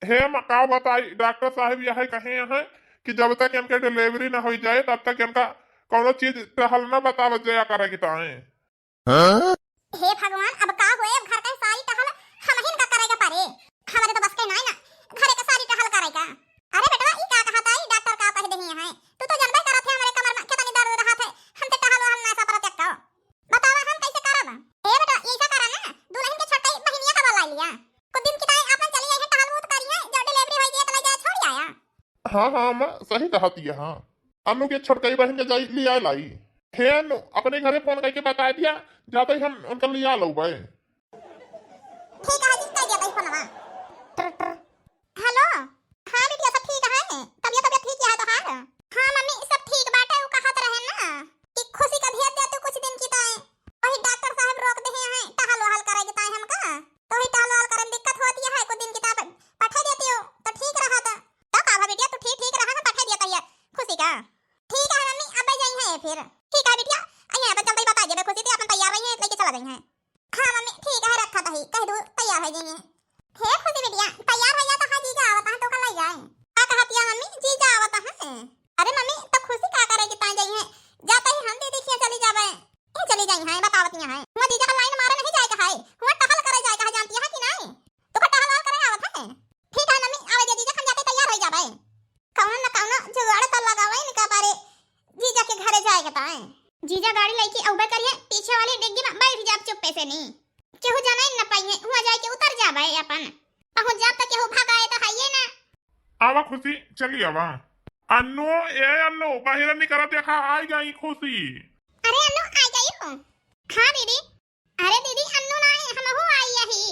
हे का बताई डॉक्टर साहब यह कहे हैं कि जब तक इनके डिलीवरी न हो जाए तब तक इनका कोनो चीज टहल न बतावत जाया करेगी ताए। हे भगवान, अब का होए? अब घर का सारी टहल हम ही का करेगा पारे। हमारे तो बस के नहीं ना घरे का सारी टहल करेगा। अरे बेटा ई का कहता है डॉक्टर का कह देही है। तू तो जानबे करत है हमारे कमर में कितनी दर्द रहा है। हम ते टहल हम ना सा पर तक बतावा हम कैसे करब? ए बेटा ऐसा करा ना दुल्हन के छोटे बहनिया का वाला लिया कुछ दिन की ताई अपन चली आई है टहल बहुत करिए जब डिलीवरी हो जाए तो ले जा छोड़ आया। हाँ हाँ मैं सही कहती है। हाँ अनु के छोटकई बहन के जाई लिया लाई। हे अनु अपने घरे फोन करके बता दिया जाते ही हम उनका लिया लो भाई। ठीक है जी कह दिया भाई फोनवा। हेलो हां बिटिया सब ठीक है? तबीयत ठीक है तो हां? हां मम्मी सब ठीक बाटे। वो कहत रहे ना कि खुशी का भेज दे तू कुछ दिन की ताए वही डॉक्टर साहब रोक दे हैं टहल वहल करेगी ताए हमका तो वही टहल वहल करे में दिक्कत होती है कुछ दिन की ताए पठा देती हो तो ठीक रहा था। तो का बिटिया तू ठीक रहा ना पठा दिया कहिए खुशी का। ठीक है मम्मी अब जाई है फिर। ठीक है बिटिया आइए अब जल्दी बता दे खुशी थी अपन तैयार रही है लेके चला जाई है। हां मम्मी ठीक है रखा दही कह दो तैयार हो जाइए। हे खुशी बिटिया तैयार हो जा तो हां जीजा आवत है तो कल आई जाए। का कहती है मम्मी जीजा आवत है? अरे मम्मी तो खुशी का करेगी ता जाई है जाते ही हम दीदी के चली जावे ए चली जाई है बतावत है हुआ जीजा का लाइन मारे नहीं जाएगा है हुआ टहल करे जाएगा जानती है कि नहीं? तो का टहल करे आवत है? ठीक है मम्मी आवे दे जीजा हम जाते तैयार हो जावे कौन न कौन जुगाड़ तो लगावे इनका बारे जीजा के घरे जाएगा ताए। जीजा गाड़ी लेके औबे करिए पीछे वाली डिग्गी में बैठ जा चुप्पे से नहीं केहू जाना ही न पाइए हुआ जाए के उतर जावे अपन पहुंच जा तक केहू भागाए तो हाइए ना। आवा खुशी चली आवा। अनु ए अनु बाहर निकल देखा आई गई खुशी। अरे अन्नू आ गई हो? हां दीदी। अरे दीदी अन्नू ना आई हम हो आई यही।